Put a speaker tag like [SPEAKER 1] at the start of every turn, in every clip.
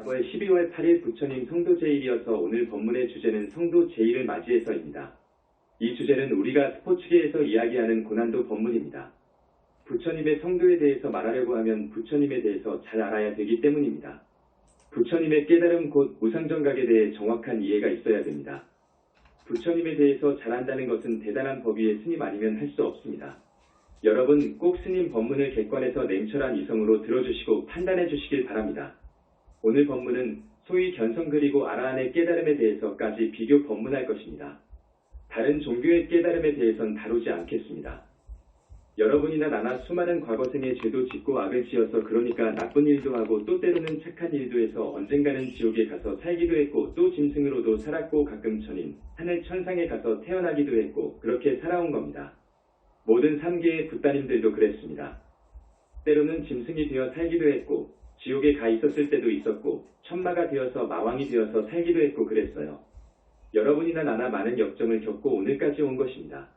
[SPEAKER 1] 월 12월 8일 부처님 성도 제일이어서 오늘 법문의 주제는 성도 제일을 맞이해서입니다. 이 주제는 우리가 스포츠계에서 이야기하는 고난도 법문입니다. 부처님의 성도에 대해서 말하려고 하면 부처님에 대해서 잘 알아야 되기 때문입니다. 부처님의 깨달음 곧 우상정각에 대해 정확한 이해가 있어야 됩니다. 부처님에 대해서 잘 안다는 것은 대단한 법 위에 스님 아니면 할 수 없습니다. 여러분 꼭 스님 법문을 객관해서 냉철한 이성으로 들어주시고 판단해 주시길 바랍니다. 오늘 법문은 소위 견성 그리고 아라한의 깨달음에 대해서까지 비교 법문할 것입니다. 다른 종교의 깨달음에 대해선 다루지 않겠습니다. 여러분이나 나나 수많은 과거생의 죄도 짓고 악을 지어서 그러니까 나쁜 일도 하고 또 때로는 착한 일도 해서 언젠가는 지옥에 가서 살기도 했고 또 짐승으로도 살았고 가끔 천인, 하늘 천상에 가서 태어나기도 했고 그렇게 살아온 겁니다. 모든 3계의 붓다님들도 그랬습니다. 때로는 짐승이 되어 살기도 했고 지옥에 가 있었을 때도 있었고 천마가 되어서 마왕이 되어서 살기도 했고 그랬어요. 여러분이나 나나 많은 역정을 겪고 오늘까지 온 것입니다.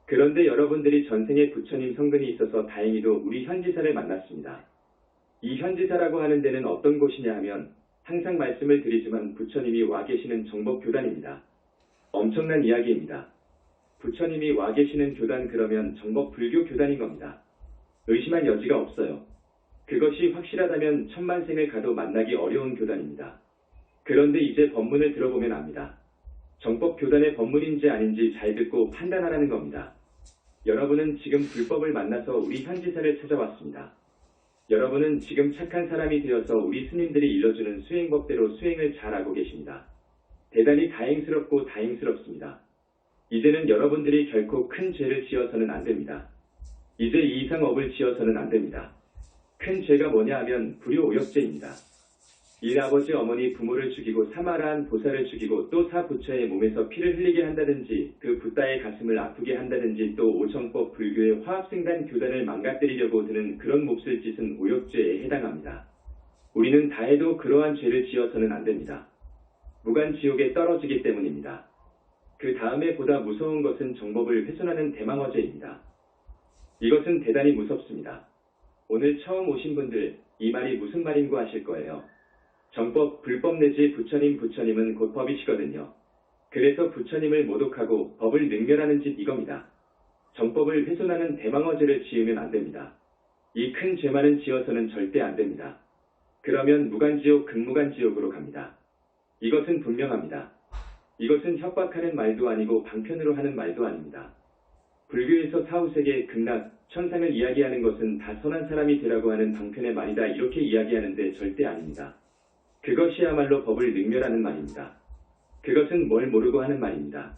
[SPEAKER 1] 그런데 여러분들이 전생에 부처님 성근이 있어서 다행히도 우리 현지사를 만났습니다. 이 현지사라고 하는 데는 어떤 곳이냐 하면 항상 말씀을 드리지만 부처님이 와 계시는 정법교단입니다. 엄청난 이야기입니다. 부처님이 와 계시는 교단 그러면 정법불교 교단인 겁니다. 의심할 여지가 없어요. 그것이 확실하다면 천만생을 가도 만나기 어려운 교단입니다. 그런데 이제 법문을 들어보면 압니다. 정법교단의 법문인지 아닌지 잘 듣고 판단하라는 겁니다. 여러분은 지금 불법을 만나서 우리 현지사를 찾아왔습니다. 여러분은 지금 착한 사람이 되어서 우리 스님들이 일러주는 수행법대로 수행을 잘하고 계십니다. 대단히 다행스럽고 다행스럽습니다. 이제는 여러분들이 결코 큰 죄를 지어서는 안 됩니다. 이제 이 이상 업을 지어서는 안 됩니다. 큰 죄가 뭐냐 하면 불효오역죄입니다. 1. 아버지 어머니 부모를 죽이고 3. 아라한 보살을 죽이고 또 4. 부처의 몸에서 피를 흘리게 한다든지 그 붓다의 가슴을 아프게 한다든지 또 5. 정법 불교의 화합생단 교단을 망가뜨리려고 드는 그런 몹쓸 짓은 오역죄에 해당합니다. 우리는 다해도 그러한 죄를 지어서는 안 됩니다. 무간지옥에 떨어지기 때문입니다. 그 다음에 보다 무서운 것은 정법을 훼손하는 대망어죄입니다. 이것은 대단히 무섭습니다. 오늘 처음 오신 분들 이 말이 무슨 말인고 하실 거예요. 정법, 불법 내지 부처님은 곧 법이시거든요. 그래서 부처님을 모독하고 법을 능멸하는 짓 이겁니다. 정법을 훼손하는 대망어죄를 지으면 안 됩니다. 이 큰 죄만은 지어서는 절대 안 됩니다. 그러면 무간지옥, 극무간지옥으로 갑니다. 이것은 분명합니다. 이것은 협박하는 말도 아니고 방편으로 하는 말도 아닙니다. 불교에서 사후세계, 극락, 천상을 이야기하는 것은 다 선한 사람이 되라고 하는 방편의 말이다 이렇게 이야기하는데 절대 아닙니다. 그것이야말로 법을 능멸하는 말입니다. 그것은 뭘 모르고 하는 말입니다.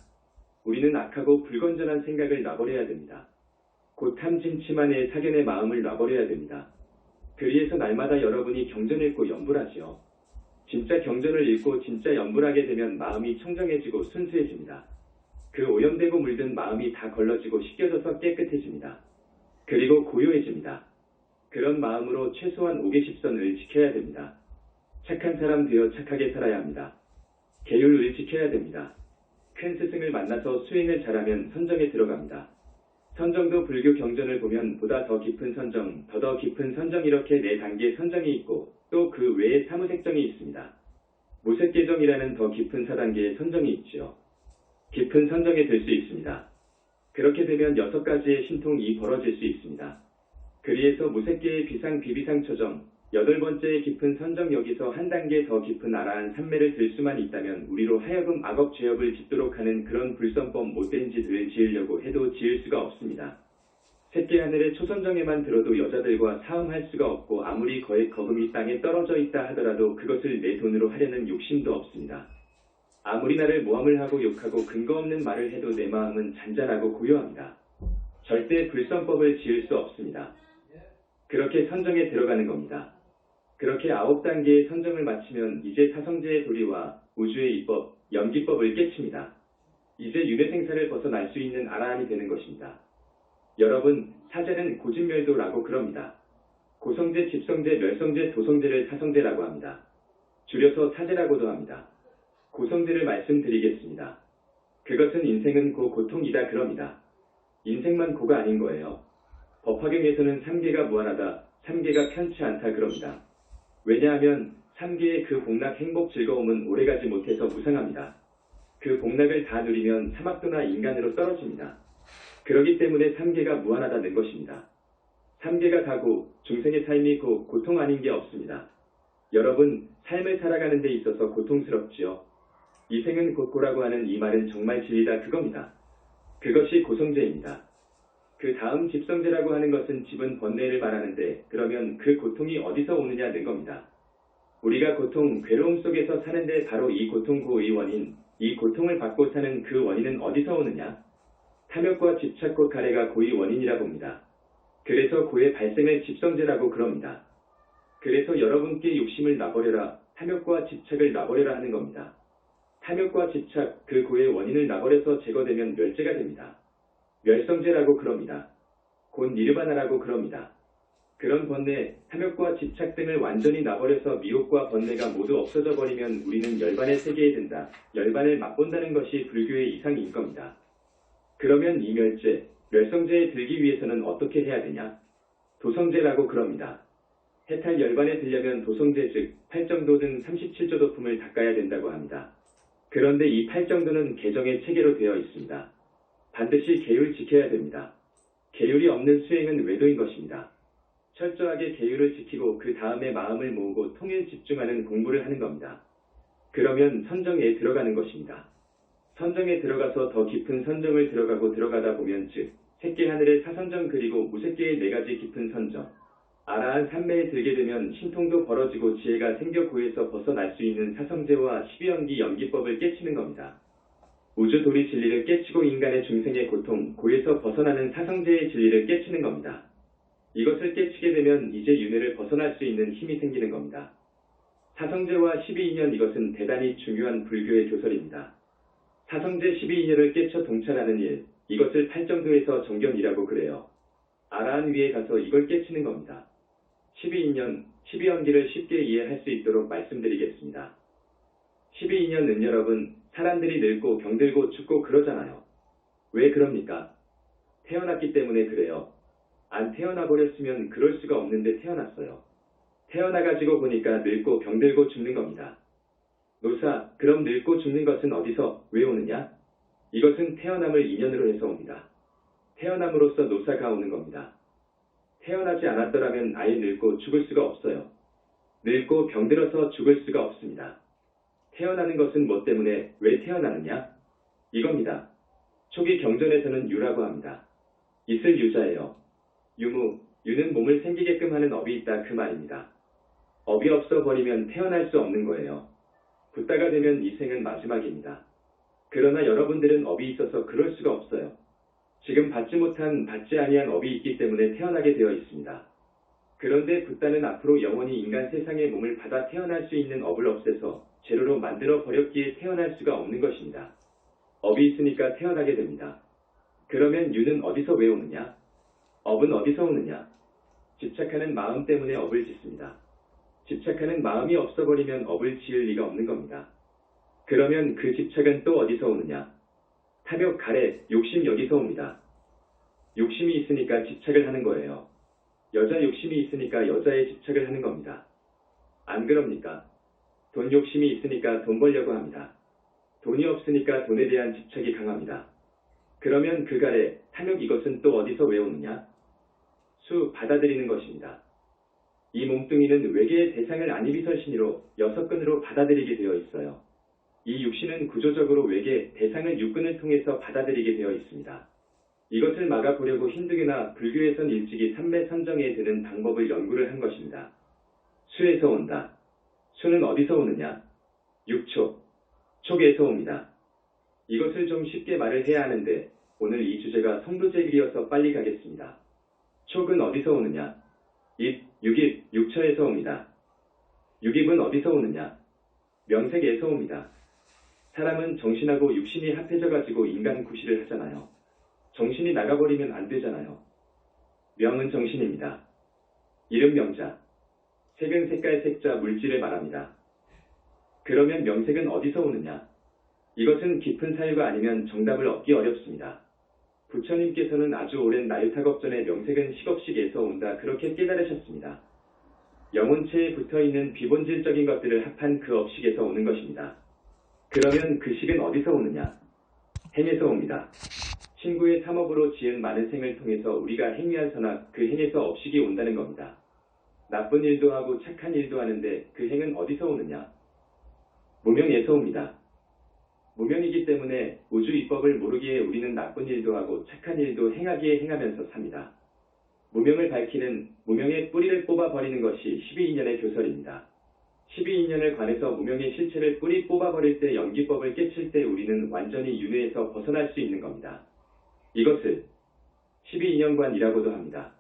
[SPEAKER 1] 우리는 악하고 불건전한 생각을 놔버려야 됩니다. 곧 탐진치만의 사견의 마음을 놔버려야 됩니다. 그리해서 날마다 여러분이 경전 읽고 염불하지요. 진짜 경전을 읽고 진짜 염불하게 되면 마음이 청정해지고 순수해집니다. 그 오염되고 물든 마음이 다 걸러지고 씻겨져서 깨끗해집니다. 그리고 고요해집니다. 그런 마음으로 최소한 5계십선을 지켜야 됩니다. 착한 사람 되어 착하게 살아야 합니다. 계율을 지켜야 됩니다. 큰 스승을 만나서 수행을 잘하면 선정에 들어갑니다. 선정도 불교 경전을 보면 보다 더 깊은 선정, 더 깊은 선정 이렇게 4단계 선정이 있고 또 그 외에 사무색정이 있습니다. 무색계정이라는 더 깊은 4단계의 선정이 있지요. 깊은 선정에 들 수 있습니다. 그렇게 되면 6가지의 신통이 벌어질 수 있습니다. 그리해서 무색계의 비상 비비상 초정, 8번째의 깊은 선정 여기서 한 단계 더 깊은 아라한 삼매를 들 수만 있다면 우리로 하여금 악업 죄업을 짓도록 하는 그런 불선법 못된 짓을 지으려고 해도 지을 수가 없습니다. 새끼 하늘의 초선정에만 들어도 여자들과 사음할 수가 없고 아무리 거액 거금이 땅에 떨어져 있다 하더라도 그것을 내 돈으로 하려는 욕심도 없습니다. 아무리 나를 모함을 하고 욕하고 근거 없는 말을 해도 내 마음은 잔잔하고 고요합니다. 절대 불선법을 지을 수 없습니다. 그렇게 선정에 들어가는 겁니다. 그렇게 9단계의 선정을 마치면 이제 사성제의 도리와 우주의 이법, 연기법을 깨칩니다. 이제 윤회생사를 벗어날 수 있는 아라한이 되는 것입니다. 여러분, 사제는 고진멸도라고 그럽니다. 고성제, 집성제, 멸성제, 도성제를 사성제라고 합니다. 줄여서 사제라고도 합니다. 고성제를 말씀드리겠습니다. 그것은 인생은 고통이다 그럽니다. 인생만 고가 아닌 거예요. 법화경에서는 3계가 무한하다, 3계가 편치 않다 그럽니다. 왜냐하면 3계의 그 복락 행복 즐거움은 오래가지 못해서 무상합니다. 그 복락을 다 누리면 사막도나 인간으로 떨어집니다. 그러기 때문에 3계가 무한하다는 것입니다. 3계가 다고 중생의 삶이 곧 고통 아닌 게 없습니다. 여러분, 삶을 살아가는 데 있어서 고통스럽지요. 이 생은 곧고라고 하는 이 말은 정말 진리다 그겁니다. 그것이 고성제입니다. 그 다음 집성제라고 하는 것은 집은 번뇌를 말하는데 그러면 그 고통이 어디서 오느냐는 겁니다. 우리가 고통, 괴로움 속에서 사는데 바로 이 고통 고의 원인, 이 고통을 받고 사는 그 원인은 어디서 오느냐? 탐욕과 집착 곧 가래가 고의 원인이라 봅니다. 그래서 고의 발생을 집성제라고 그럽니다. 그래서 여러분께 욕심을 놔버려라, 탐욕과 집착을 놔버려라 하는 겁니다. 탐욕과 집착, 그 고의 원인을 놔버려서 제거되면 멸제가 됩니다. 멸성제라고 그럽니다. 곧 니르바나라고 그럽니다. 그런 번뇌, 탐욕과 집착 등을 완전히 놔버려서 미혹과 번뇌가 모두 없어져 버리면 우리는 열반의 세계에 든다. 열반을 맛본다는 것이 불교의 이상인 겁니다. 그러면 이 멸제, 멸성제에 들기 위해서는 어떻게 해야 되냐? 도성제라고 그럽니다. 해탈 열반에 들려면 도성제 즉 8정도 등 37조 도품을 닦아야 된다고 합니다. 그런데 이 8정도는 개정의 체계로 되어 있습니다. 반드시 계율 지켜야 됩니다. 계율이 없는 수행은 외도인 것입니다. 철저하게 계율을 지키고 그 다음에 마음을 모으고 통일 집중하는 공부를 하는 겁니다. 그러면 선정에 들어가는 것입니다. 선정에 들어가서 더 깊은 선정을 들어가고 들어가다 보면 즉 색계 하늘의 사선정 그리고 무색계의 4가지 깊은 선정 아라한 삼매에 들게 되면 신통도 벌어지고 지혜가 생겨 고에서 벗어날 수 있는 사성제와 12연기 연기법을 깨치는 겁니다. 우주 도리 진리를 깨치고 인간의 중생의 고통, 고에서 벗어나는 사성제의 진리를 깨치는 겁니다. 이것을 깨치게 되면 이제 윤회를 벗어날 수 있는 힘이 생기는 겁니다. 사성제와 12인연 이것은 대단히 중요한 불교의 교설입니다. 사성제 12인연을 깨쳐 동찰하는 일, 이것을 8정도에서 정견이라고 그래요. 아라한 위에 가서 이걸 깨치는 겁니다. 12인연, 12연기를 쉽게 이해할 수 있도록 말씀드리겠습니다. 12인연은 여러분, 사람들이 늙고 병들고 죽고 그러잖아요. 왜 그럽니까? 태어났기 때문에 그래요. 안 태어나 버렸으면 그럴 수가 없는데 태어났어요. 태어나가지고 보니까 늙고 병들고 죽는 겁니다. 노사, 그럼 늙고 죽는 것은 어디서, 왜 오느냐? 이것은 태어남을 인연으로 해서 옵니다. 태어남으로써 노사가 오는 겁니다. 태어나지 않았더라면 아예 늙고 죽을 수가 없어요. 늙고 병들어서 죽을 수가 없습니다. 태어나는 것은 뭐 때문에 왜 태어나느냐? 이겁니다. 초기 경전에서는 유라고 합니다. 있을 유자예요. 유무, 유는 몸을 생기게끔 하는 업이 있다 그 말입니다. 업이 없어 버리면 태어날 수 없는 거예요. 붓다가 되면 이 생은 마지막입니다. 그러나 여러분들은 업이 있어서 그럴 수가 없어요. 지금 받지 못한, 받지 아니한 업이 있기 때문에 태어나게 되어 있습니다. 그런데 붓다는 앞으로 영원히 인간 세상의 몸을 받아 태어날 수 있는 업을 없애서 재료로 만들어 버렸기에 태어날 수가 없는 것입니다. 업이 있으니까 태어나게 됩니다. 그러면 유는 어디서 왜 오느냐? 업은 어디서 오느냐? 집착하는 마음 때문에 업을 짓습니다. 집착하는 마음이 없어버리면 업을 지을 리가 없는 겁니다. 그러면 그 집착은 또 어디서 오느냐? 탐욕, 가래, 욕심 여기서 옵니다. 욕심이 있으니까 집착을 하는 거예요. 여자 욕심이 있으니까 여자에 집착을 하는 겁니다. 안 그럽니까? 돈 욕심이 있으니까 돈 벌려고 합니다. 돈이 없으니까 돈에 대한 집착이 강합니다. 그러면 그 가래, 탐욕 이것은 또 어디서 왜 오느냐? 수, 받아들이는 것입니다. 이 몸뚱이는 외계의 대상을 안이비설신이로 6근으로 받아들이게 되어 있어요. 이 육신은 구조적으로 외계 대상을 6근을 통해서 받아들이게 되어 있습니다. 이것을 막아보려고 힌두교나 불교에선 일찍이 삼매 선정에 드는 방법을 연구를 한 것입니다. 수에서 온다. 수는 어디서 오느냐? 6촉. 촉에서 옵니다. 이것을 좀 쉽게 말을 해야 하는데 오늘 이 주제가 성도제길이어서 빨리 가겠습니다. 촉은 어디서 오느냐? 입, 육입, 육처에서 옵니다. 육입은 어디서 오느냐? 명색에서 옵니다. 사람은 정신하고 육신이 합해져가지고 인간 구실을 하잖아요. 정신이 나가버리면 안 되잖아요. 명은 정신입니다. 이름 명자. 색은 색깔 색자 물질을 말합니다. 그러면 명색은 어디서 오느냐? 이것은 깊은 사유가 아니면 정답을 얻기 어렵습니다. 부처님께서는 아주 오랜 나유타겁 전에 명색은 식업식에서 온다 그렇게 깨달으셨습니다. 영혼체에 붙어있는 비본질적인 것들을 합한 그 업식에서 오는 것입니다. 그러면 그 식은 어디서 오느냐? 행에서 옵니다. 친구의 삼업으로 지은 많은 생을 통해서 우리가 행위한 선악, 그 행에서 업식이 온다는 겁니다. 나쁜 일도 하고 착한 일도 하는데 그 행은 어디서 오느냐? 무명에서 옵니다. 무명이기 때문에 우주 입법을 모르기에 우리는 나쁜 일도 하고 착한 일도 행하기에 행하면서 삽니다. 무명을 밝히는 무명의 뿌리를 뽑아버리는 것이 12인연의 교설입니다. 12인연을 관해서 무명의 실체를 뿌리 뽑아버릴 때 연기법을 깨칠 때 우리는 완전히 윤회에서 벗어날 수 있는 겁니다. 이것을 12인연관이라고도 합니다.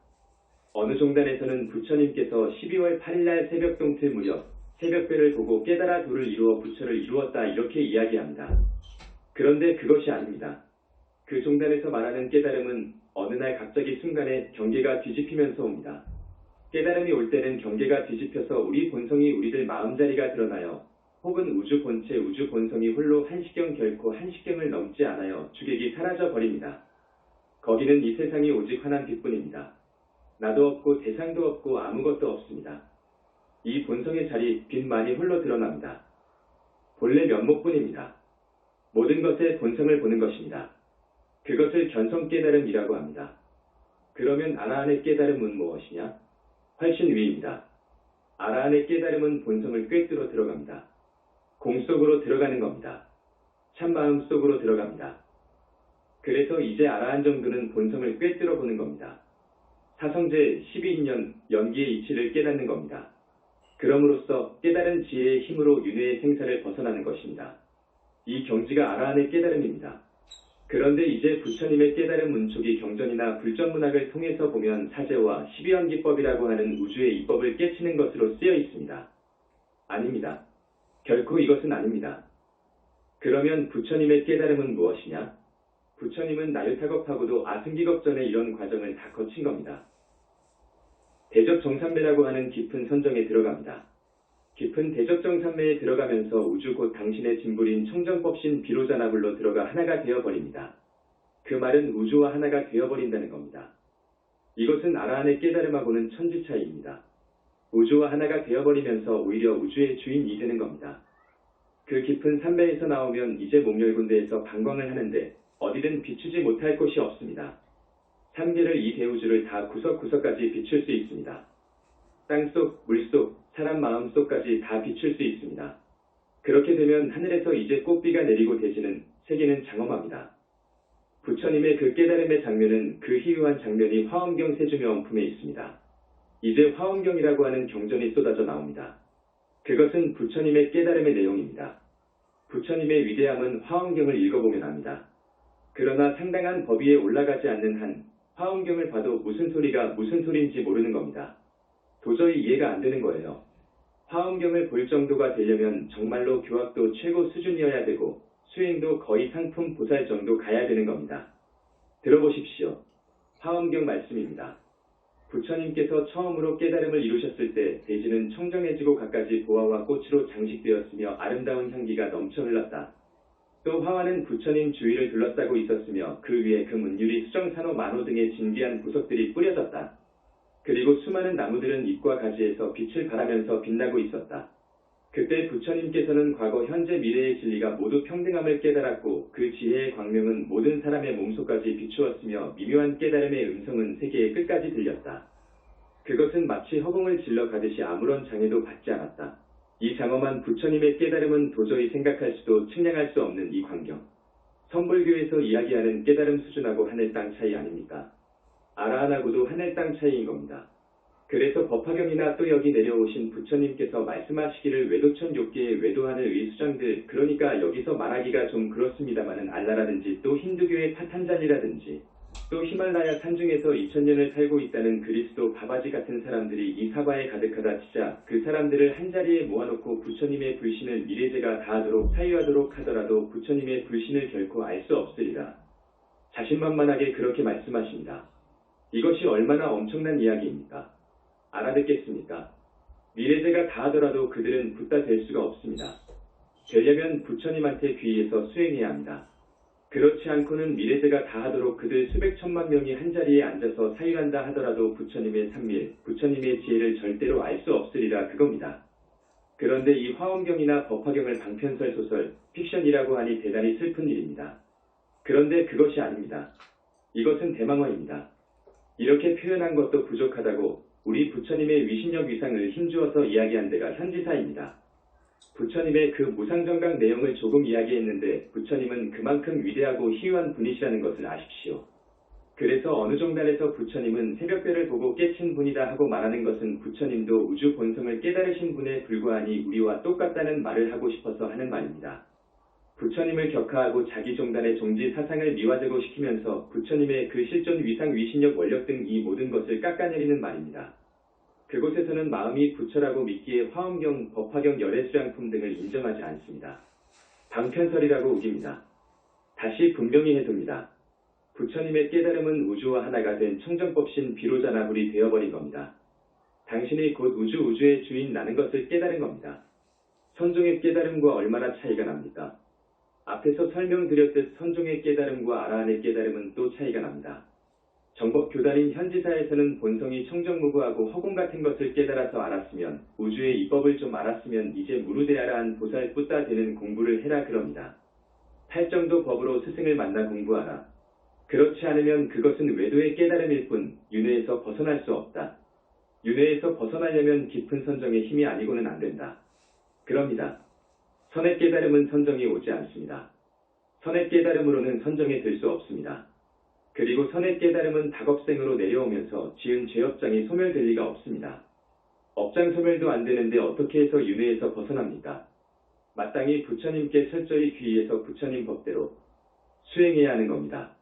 [SPEAKER 1] 어느 종단에서는 부처님께서 12월 8일날 새벽 동틀 무렵 새벽별을 보고 깨달아 도를 이루어 부처를 이루었다 이렇게 이야기합니다. 그런데 그것이 아닙니다. 그 종단에서 말하는 깨달음은 어느 날 갑자기 순간에 경계가 뒤집히면서 옵니다. 깨달음이 올 때는 경계가 뒤집혀서 우리 본성이 우리들 마음자리가 드러나요. 혹은 우주 본체 우주 본성이 홀로 한시경 결코 한시경을 넘지 않아요. 주객이 사라져 버립니다. 거기는 이 세상이 오직 환한 빛뿐입니다. 나도 없고 대상도 없고 아무것도 없습니다. 이 본성의 자리 빛만이 홀로 드러납니다. 본래 면목뿐입니다. 모든 것의 본성을 보는 것입니다. 그것을 견성 깨달음이라고 합니다. 그러면 아라한의 깨달음은 무엇이냐? 훨씬 위입니다. 아라한의 깨달음은 본성을 꿰뚫어 들어갑니다. 공 속으로 들어가는 겁니다. 참마음 속으로 들어갑니다. 그래서 이제 아라한 정도는 본성을 꿰뚫어 보는 겁니다. 사성제 12인연 연기의 이치를 깨닫는 겁니다. 그럼으로써 깨달은 지혜의 힘으로 윤회의 생사를 벗어나는 것입니다. 이 경지가 아라한의 깨달음입니다. 그런데 이제 부처님의 깨달음 문촉이 경전이나 불전문학을 통해서 보면 사제와 12연기법이라고 하는 우주의 이법을 깨치는 것으로 쓰여 있습니다. 아닙니다. 결코 이것은 아닙니다. 그러면 부처님의 깨달음은 무엇이냐? 부처님은 나유타겁하고도 아승기겁 전에 이런 과정을 다 거친 겁니다. 대적정산매라고 하는 깊은 선정에 들어갑니다. 깊은 대적정산매에 들어가면서 우주 곧 당신의 진불인 청정법신 비로자나불로 들어가 하나가 되어버립니다. 그 말은 우주와 하나가 되어버린다는 겁니다. 이것은 아라한의 깨달음하고는 천지 차이입니다. 우주와 하나가 되어버리면서 오히려 우주의 주인이 되는 겁니다. 그 깊은 산매에서 나오면 이제 몸열군대에서 방광을 하는데 어디든 비추지 못할 곳이 없습니다. 삼계를 이 대우주를 다 구석구석까지 비출 수 있습니다. 땅속, 물속, 사람 마음속까지 다 비출 수 있습니다. 그렇게 되면 하늘에서 이제 꽃비가 내리고 대지는 세계는 장엄합니다. 부처님의 그 깨달음의 장면은 그 희유한 장면이 화엄경 세주명품에 있습니다. 이제 화엄경이라고 하는 경전이 쏟아져 나옵니다. 그것은 부처님의 깨달음의 내용입니다. 부처님의 위대함은 화엄경을 읽어보면 압니다. 그러나 상당한 법 위에 올라가지 않는 한 화엄경을 봐도 무슨 소리가 무슨 소리인지 모르는 겁니다. 도저히 이해가 안 되는 거예요. 화엄경을 볼 정도가 되려면 정말로 교학도 최고 수준이어야 되고 수행도 거의 상품 보살 정도 가야 되는 겁니다. 들어보십시오. 화엄경 말씀입니다. 부처님께서 처음으로 깨달음을 이루셨을 때 대지는 청정해지고 갖가지 보화와 꽃으로 장식되었으며 아름다운 향기가 넘쳐 흘렀다. 또 화화는 부처님 주위를 둘러싸고 있었으며 그 위에 금, 은유리, 수정, 산호, 만호 등의 진귀한 보석들이 뿌려졌다. 그리고 수많은 나무들은 잎과 가지에서 빛을 발하면서 빛나고 있었다. 그때 부처님께서는 과거, 현재, 미래의 진리가 모두 평등함을 깨달았고 그 지혜의 광명은 모든 사람의 몸속까지 비추었으며 미묘한 깨달음의 음성은 세계의 끝까지 들렸다. 그것은 마치 허공을 질러 가듯이 아무런 장애도 받지 않았다. 이 장엄한 부처님의 깨달음은 도저히 생각할 수도 측량할 수 없는 이 광경. 선불교에서 이야기하는 깨달음 수준하고 하늘 땅 차이 아닙니까? 아라한하고도 하늘 땅 차이인 겁니다. 그래서 법화경이나 또 여기 내려오신 부처님께서 말씀하시기를 외도천 욕계의 외도하는 의수장들, 그러니까 여기서 말하기가 좀 그렇습니다마는 알라라든지 또 힌두교의 파탄자리라든지 또 히말라야 산중에서 2000년을 살고 있다는 그리스도 바바지 같은 사람들이 이 사과에 가득하다 치자 그 사람들을 한자리에 모아놓고 부처님의 불신을 미래제가 다하도록 사유하도록 하더라도 부처님의 불신을 결코 알 수 없으리라. 자신만만하게 그렇게 말씀하십니다. 이것이 얼마나 엄청난 이야기입니까? 알아듣겠습니까? 미래제가 다하더라도 그들은 붓다 될 수가 없습니다. 되려면 부처님한테 귀의해서 수행해야 합니다. 그렇지 않고는 미래세가 다 하도록 그들 수백 천만 명이 한자리에 앉아서 사유한다 하더라도 부처님의 산밀, 부처님의 지혜를 절대로 알 수 없으리라 그겁니다. 그런데 이 화엄경이나 법화경을 방편설 소설, 픽션이라고 하니 대단히 슬픈 일입니다. 그런데 그것이 아닙니다. 이것은 대망화입니다. 이렇게 표현한 것도 부족하다고 우리 부처님의 위신력 위상을 힘주어서 이야기한 데가 현지사입니다. 부처님의 그 무상정강 내용을 조금 이야기했는데 부처님은 그만큼 위대하고 희유한 분이시라는 것을 아십시오. 그래서 어느 종단에서 부처님은 새벽별을 보고 깨친 분이다 하고 말하는 것은 부처님도 우주 본성을 깨달으신 분에 불과하니 우리와 똑같다는 말을 하고 싶어서 하는 말입니다. 부처님을 격하하고 자기 종단의 종지 사상을 미화되고 시키면서 부처님의 그 실존 위상 위신력 원력 등 이 모든 것을 깎아내리는 말입니다. 그곳에서는 마음이 부처라고 믿기에 화엄경, 법화경 열애수량품 등을 인정하지 않습니다. 방편설이라고 우깁니다. 다시 분명히 해둡니다. 부처님의 깨달음은 우주와 하나가 된 청정법신 비로자나불이 되어버린 겁니다. 당신이 곧 우주의 주인 나는 것을 깨달은 겁니다. 선종의 깨달음과 얼마나 차이가 납니까? 앞에서 설명드렸듯 선종의 깨달음과 아라한의 깨달음은 또 차이가 납니다. 정법교단인 현지사에서는 본성이 청정무구하고 허공 같은 것을 깨달아서 알았으면 우주의 이법을 좀 알았으면 이제 무르대아라한 보살 뿌따 되는 공부를 해라 그럽니다. 탈정도 법으로 스승을 만나 공부하라. 그렇지 않으면 그것은 외도의 깨달음일 뿐 윤회에서 벗어날 수 없다. 윤회에서 벗어나려면 깊은 선정의 힘이 아니고는 안 된다. 그럽니다. 선의 깨달음은 선정이 오지 않습니다. 선의 깨달음으로는 선정이 될 수 없습니다. 그리고 선의 깨달음은 다겁생으로 내려오면서 지은 죄업장이 소멸될 리가 없습니다. 업장 소멸도 안 되는데 어떻게 해서 윤회에서 벗어납니까? 마땅히 부처님께 철저히 귀의해서 부처님 법대로 수행해야 하는 겁니다.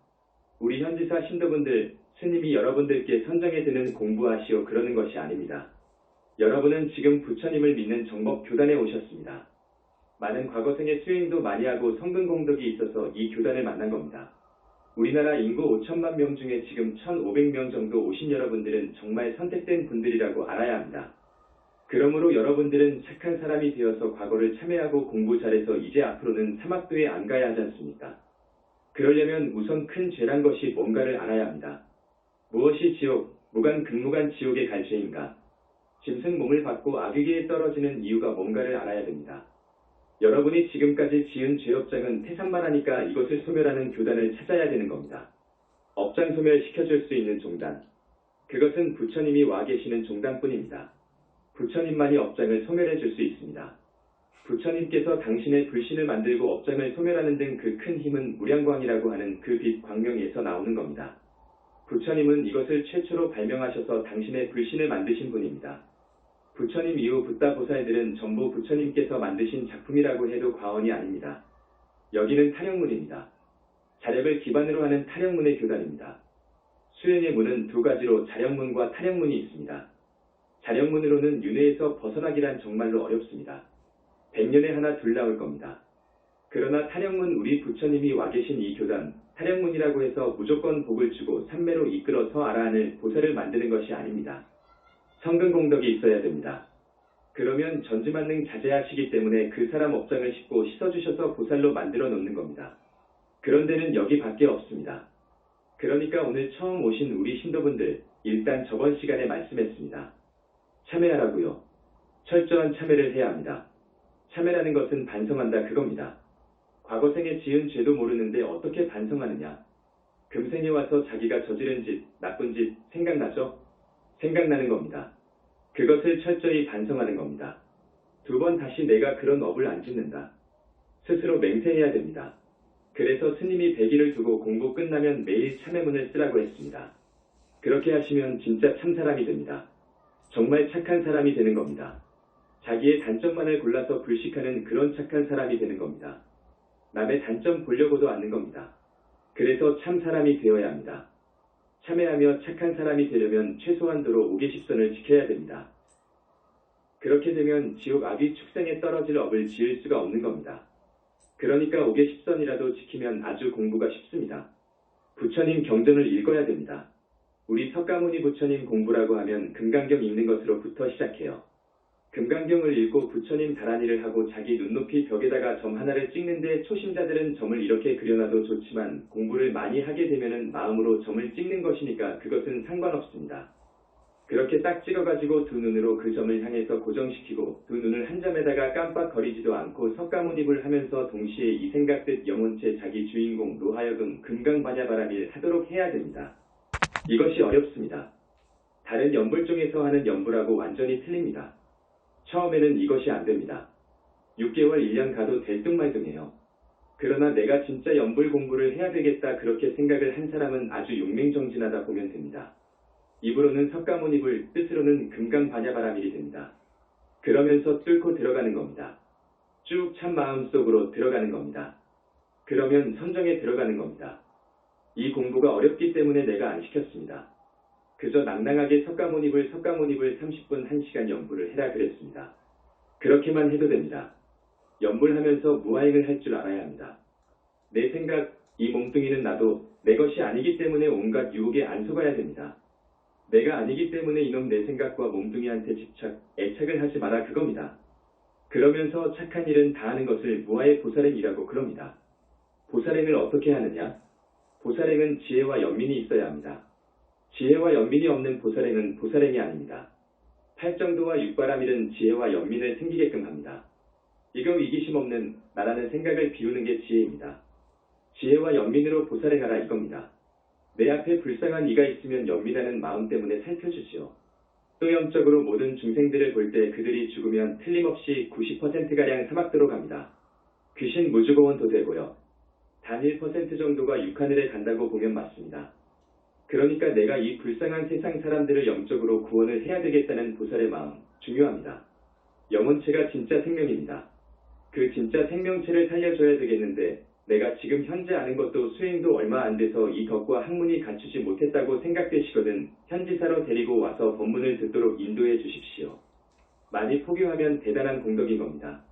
[SPEAKER 1] 우리 현지사 신도분들, 스님이 여러분들께 선정에 드는 공부하시오 그러는 것이 아닙니다. 여러분은 지금 부처님을 믿는 정법교단에 오셨습니다. 많은 과거생의 수행도 많이 하고 성근 공덕이 있어서 이 교단을 만난 겁니다. 우리나라 인구 5천만 명 중에 지금 1,500명 정도 오신 여러분들은 정말 선택된 분들이라고 알아야 합니다. 그러므로 여러분들은 착한 사람이 되어서 과거를 참회하고 공부 잘해서 이제 앞으로는 사막도에 안 가야 하지 않습니까? 그러려면 우선 큰 죄란 것이 뭔가를 알아야 합니다. 무엇이 지옥, 무간 극무간 지옥에 갈 죄인가? 짐승 몸을 받고 악귀계에 떨어지는 이유가 뭔가를 알아야 됩니다. 여러분이 지금까지 지은 죄업장은 태산만 하니까 이것을 소멸하는 교단을 찾아야 되는 겁니다. 업장 소멸시켜줄 수 있는 종단. 그것은 부처님이 와 계시는 종단뿐입니다. 부처님만이 업장을 소멸해 줄 수 있습니다. 부처님께서 당신의 불신을 만들고 업장을 소멸하는 등 그 큰 힘은 무량광이라고 하는 그 빛 광명에서 나오는 겁니다. 부처님은 이것을 최초로 발명하셔서 당신의 불신을 만드신 분입니다. 부처님 이후 붓다 보살들은 전부 부처님께서 만드신 작품이라고 해도 과언이 아닙니다. 여기는 타령문입니다. 자력을 기반으로 하는 타령문의 교단입니다. 수행의 문은 두 가지로 자력문과 타령문이 있습니다. 자력문으로는 윤회에서 벗어나기란 정말로 어렵습니다. 100년에 하나 둘 나올 겁니다. 그러나 타령문 우리 부처님이 와 계신 이 교단, 타령문이라고 해서 무조건 복을 주고 삼매로 이끌어서 아라한을 보살을 만드는 것이 아닙니다. 성근공덕이 있어야 됩니다. 그러면 전지만능 자제하시기 때문에 그 사람 업장을 씹고 씻어주셔서 보살로 만들어 놓는 겁니다. 그런 데는 여기밖에 없습니다. 그러니까 오늘 처음 오신 우리 신도분들, 일단 저번 시간에 말씀했습니다. 참회하라고요. 철저한 참회를 해야 합니다. 참회라는 것은 반성한다 그겁니다. 과거생에 지은 죄도 모르는데 어떻게 반성하느냐. 금생에 와서 자기가 저지른 짓, 나쁜 짓 생각나죠? 생각나는 겁니다. 그것을 철저히 반성하는 겁니다. 두 번 다시 내가 그런 업을 안 짓는다. 스스로 맹세해야 됩니다. 그래서 스님이 100일을 두고 공부 끝나면 매일 참회문을 쓰라고 했습니다. 그렇게 하시면 진짜 참 사람이 됩니다. 정말 착한 사람이 되는 겁니다. 자기의 단점만을 골라서 불식하는 그런 착한 사람이 되는 겁니다. 남의 단점 보려고도 않는 겁니다. 그래서 참 사람이 되어야 합니다. 참회하며 착한 사람이 되려면 최소한도로 5계십선을 지켜야 됩니다. 그렇게 되면 지옥 악귀 축생에 떨어질 업을 지을 수가 없는 겁니다. 그러니까 5계십선이라도 지키면 아주 공부가 쉽습니다. 부처님 경전을 읽어야 됩니다. 우리 석가모니 부처님 공부라고 하면 금강경 읽는 것으로부터 시작해요. 금강경을 읽고 부처님 다라니를 하고 자기 눈높이 벽에다가 점 하나를 찍는데 초심자들은 점을 이렇게 그려놔도 좋지만 공부를 많이 하게 되면은 마음으로 점을 찍는 것이니까 그것은 상관없습니다. 그렇게 딱 찍어가지고 두 눈으로 그 점을 향해서 고정시키고 두 눈을 한 점에다가 깜빡거리지도 않고 석가모니불 하면서 동시에 이 생각듯 영혼체 자기 주인공로 하여금 금강반야바라밀 하도록 해야 됩니다. 이것이 어렵습니다. 다른 연불종에서 하는 연불하고 완전히 틀립니다. 처음에는 이것이 안 됩니다. 6개월 1년 가도 될뚱말뚱해요. 그러나 내가 진짜 연불 공부를 해야 되겠다 그렇게 생각을 한 사람은 아주 용맹정진하다 보면 됩니다. 입으로는 석가모니불, 뜻으로는 금강반야바라밀이 됩니다. 그러면서 뚫고 들어가는 겁니다. 쭉 참 마음속으로 들어가는 겁니다. 그러면 선정에 들어가는 겁니다. 이 공부가 어렵기 때문에 내가 안 시켰습니다. 그저 낭낭하게 석가모니불 30분 1시간 연불을 해라 그랬습니다. 그렇게만 해도 됩니다. 연불하면서 무아행을 할 줄 알아야 합니다. 내 생각, 이 몸뚱이는 나도 내 것이 아니기 때문에 온갖 유혹에 안 속아야 됩니다. 내가 아니기 때문에 이놈 내 생각과 몸뚱이한테 집착, 애착을 하지 마라 그겁니다. 그러면서 착한 일은 다 하는 것을 무아의 보살행이라고 그럽니다. 보살행을 어떻게 하느냐? 보살행은 지혜와 연민이 있어야 합니다. 지혜와 연민이 없는 보살행은 보살행이 아닙니다. 팔정도와 육바라밀은 지혜와 연민을 생기게끔 합니다. 이거 이기심 없는 나라는 생각을 비우는 게 지혜입니다. 지혜와 연민으로 보살행하라 이겁니다. 내 앞에 불쌍한 이가 있으면 연민하는 마음 때문에 살펴주지요. 또 영적으로 모든 중생들을 볼 때 그들이 죽으면 틀림없이 90%가량 사막도로 갑니다. 귀신 무주고원도 되고요. 단 1% 정도가 육하늘에 간다고 보면 맞습니다. 그러니까 내가 이 불쌍한 세상 사람들을 영적으로 구원을 해야 되겠다는 보살의 마음 중요합니다. 영혼체가 진짜 생명입니다. 그 진짜 생명체를 살려줘야 되겠는데 내가 지금 현재 아는 것도 수행도 얼마 안 돼서 이 덕과 학문이 갖추지 못했다고 생각되시거든 현지사로 데리고 와서 법문을 듣도록 인도해 주십시오. 많이 포교하면 대단한 공덕인 겁니다.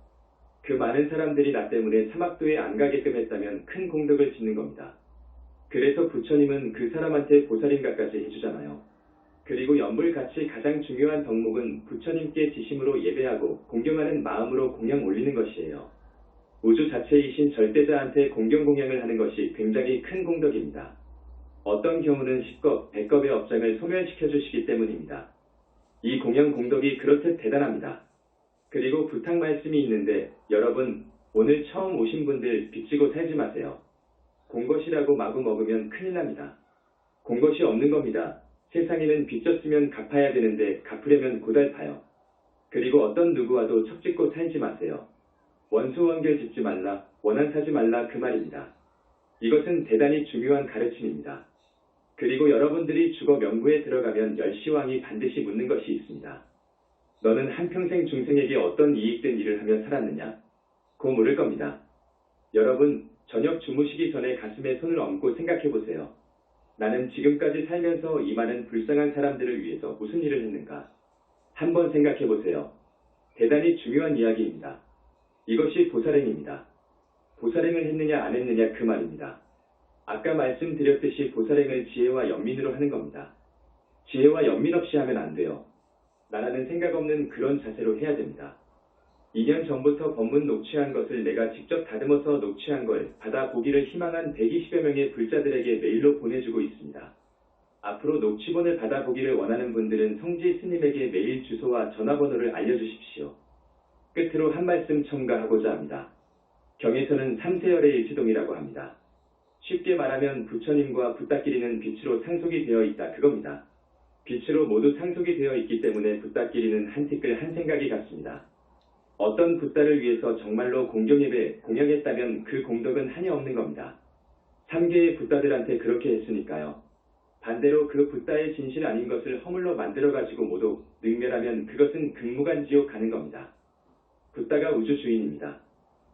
[SPEAKER 1] 그 많은 사람들이 나 때문에 사막도에 안 가게끔 했다면 큰 공덕을 짓는 겁니다. 그래서 부처님은 그 사람한테 보살인가까지 해주잖아요. 그리고 연불같이 가장 중요한 덕목은 부처님께 지심으로 예배하고 공경하는 마음으로 공양 올리는 것이에요. 우주 자체이신 절대자한테 공경 공양을 하는 것이 굉장히 큰 공덕입니다. 어떤 경우는 10겁, 100겁의 업장을 소멸시켜 주시기 때문입니다. 이 공양 공덕이 그렇듯 대단합니다. 그리고 부탁 말씀이 있는데 여러분 오늘 처음 오신 분들 빚지고 살지 마세요. 공것이라고 마구 먹으면 큰일 납니다. 공것이 없는 겁니다. 세상에는 빚졌으면 갚아야 되는데 갚으려면 고달파요. 그리고 어떤 누구와도 척짓고 살지 마세요. 원수원결 짓지 말라, 원한 사지 말라 그 말입니다. 이것은 대단히 중요한 가르침입니다. 그리고 여러분들이 죽어 명부에 들어가면 열시왕이 반드시 묻는 것이 있습니다. 너는 한평생 중생에게 어떤 이익된 일을 하며 살았느냐? 고 물을 겁니다. 여러분, 저녁 주무시기 전에 가슴에 손을 얹고 생각해보세요. 나는 지금까지 살면서 이 많은 불쌍한 사람들을 위해서 무슨 일을 했는가? 한번 생각해보세요. 대단히 중요한 이야기입니다. 이것이 보살행입니다. 보살행을 했느냐 안 했느냐 그 말입니다. 아까 말씀드렸듯이 보살행을 지혜와 연민으로 하는 겁니다. 지혜와 연민 없이 하면 안 돼요. 나라는 생각 없는 그런 자세로 해야 됩니다. 2년 전부터 법문 녹취한 것을 내가 직접 다듬어서 녹취한 걸 받아보기를 희망한 120여 명의 불자들에게 메일로 보내주고 있습니다. 앞으로 녹취본을 받아보기를 원하는 분들은 성지 스님에게 메일 주소와 전화번호를 알려주십시오. 끝으로 한 말씀 첨가하고자 합니다. 경에서는 3세열의 일치동이라고 합니다. 쉽게 말하면 부처님과 붓다끼리는 빛으로 상속이 되어 있다 그겁니다. 빛으로 모두 상속이 되어 있기 때문에 붓다끼리는 한 티끌 한 생각이 같습니다. 어떤 붓다를 위해서 정말로 공경예배 공양했다면 그 공덕은 한이 없는 겁니다. 3개의 붓다들한테 그렇게 했으니까요. 반대로 그 붓다의 진실 아닌 것을 허물로 만들어가지고 모두 능멸하면 그것은 극무간지옥 가는 겁니다. 붓다가 우주 주인입니다.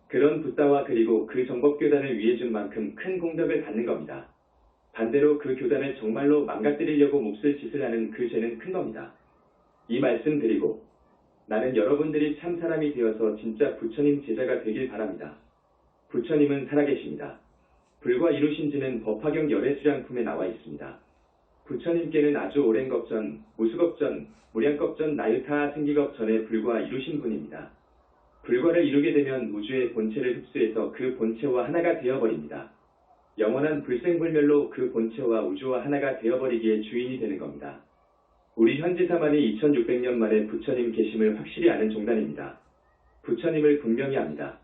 [SPEAKER 1] 그런 붓다와 그리고 그 정법교단을 위해 준 만큼 큰 공덕을 받는 겁니다. 반대로 그 교단을 정말로 망가뜨리려고 몹쓸 짓을 하는 그 죄는 큰 겁니다. 이 말씀 드리고 나는 여러분들이 참 사람이 되어서 진짜 부처님 제자가 되길 바랍니다. 부처님은 살아계십니다. 불과 이루신 지는 법화경 열애수량품에 나와 있습니다. 부처님께는 아주 오랜 겁전, 무수겁전, 무량겁전, 나유타 승기겁 전에 불과 이루신 분입니다. 불과를 이루게 되면 우주의 본체를 흡수해서 그 본체와 하나가 되어버립니다. 영원한 불생불멸로 그 본체와 우주와 하나가 되어버리기에 주인이 되는 겁니다. 우리 현지사만이 2600년 만에 부처님 계심을 확실히 아는 종단입니다. 부처님을 분명히 압니다.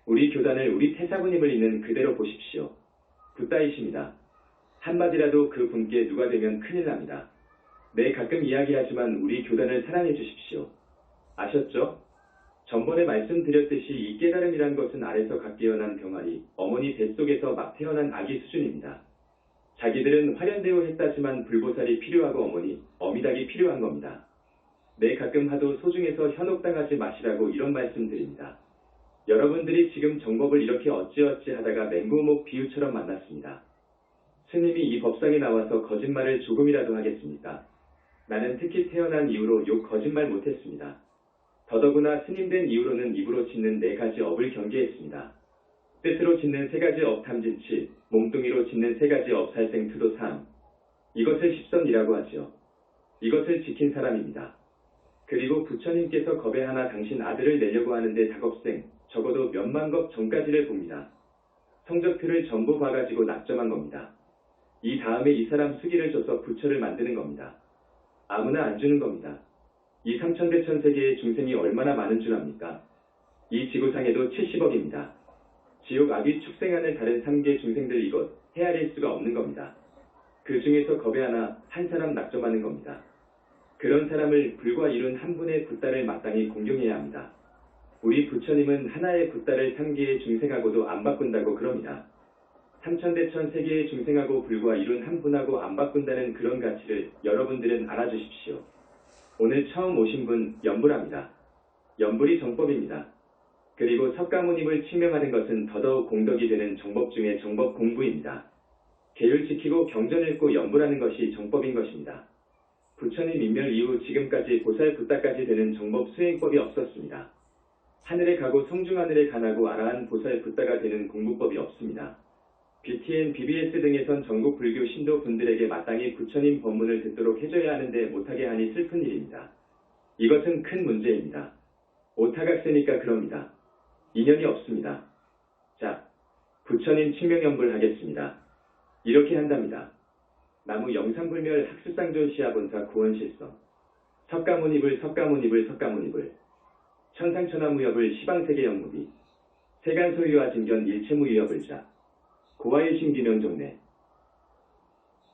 [SPEAKER 1] 우리 교단을 우리 태사부님을 있는 그대로 보십시오. 붓다이십니다. 한마디라도 그 분께 누가 되면 큰일 납니다. 네, 가끔 이야기하지만 우리 교단을 사랑해 주십시오. 아셨죠? 전번에 말씀드렸듯이 이 깨달음이란 것은 알에서 갓 깨어난 병아리, 어머니 뱃속에서 막 태어난 아기 수준입니다. 자기들은 화련대오 했다지만 불보살이 필요하고 어미닭이 필요한 겁니다. 네, 가끔 하도 소중해서 현혹당하지 마시라고 이런 말씀드립니다. 여러분들이 지금 정법을 이렇게 어찌어찌 하다가 맹구목 비유처럼 만났습니다. 스님이 이 법상에 나와서 거짓말을 조금이라도 하겠습니까? 나는 특히 태어난 이후로 욕 거짓말 못했습니다. 더더구나 스님된 이후로는 입으로 짓는 4가지 업을 경계했습니다. 뜻으로 짓는 3가지 업 탐진치, 몸뚱이로 짓는 3가지 업 살생투도 삼. 이것을 십선이라고 하죠. 이것을 지킨 사람입니다. 그리고 부처님께서 겁에 하나 당신 아들을 내려고 하는데 다겁생, 적어도 몇만 겁 전까지를 봅니다. 성적표를 전부 봐가지고 낙점한 겁니다. 이 다음에 이 사람 수기를 줘서 부처를 만드는 겁니다. 아무나 안 주는 겁니다. 이 3천대천 세계의 중생이 얼마나 많은 줄 압니까? 이 지구상에도 70억입니다. 지옥 악귀 축생하는 다른 3계 중생들 이것 헤아릴 수가 없는 겁니다. 그 중에서 겁에 하나 한 사람 낙점하는 겁니다. 그런 사람을 불과 이룬 한 분의 붓다를 마땅히 공경해야 합니다. 우리 부처님은 하나의 붓다를 3계의 중생하고도 안 바꾼다고 그럽니다. 3천대천 세계의 중생하고 불과 이룬 한 분하고 안 바꾼다는 그런 가치를 여러분들은 알아주십시오. 오늘 처음 오신 분 연불합니다. 연불이 정법입니다. 그리고 석가모님을 칭명하는 것은 더더욱 공덕이 되는 정법 중에 정법 공부입니다. 계율 지키고 경전 읽고 연불하는 것이 정법인 것입니다. 부처님 인멸 이후 지금까지 보살 붓다까지 되는 정법 수행법이 없었습니다. 하늘에 가고 성중하늘에 가나고 아라한 보살 붓다가 되는 공부법이 없습니다. BTN, BBS 등에선 전국 불교 신도 분들에게 마땅히 부처님 법문을 듣도록 해줘야 하는데 못하게 하니 슬픈 일입니다. 이것은 큰 문제입니다. 오타각세니까 그럽니다. 인연이 없습니다. 자, 부처님 칭명연불 하겠습니다. 이렇게 한답니다. 나무 영상불멸 학수상존 시아본사 구원실성 석가모니불 천상천하무협을 시방세계 영무비 세간소유와 진견 일체무유협을 자 고화일심 규명종래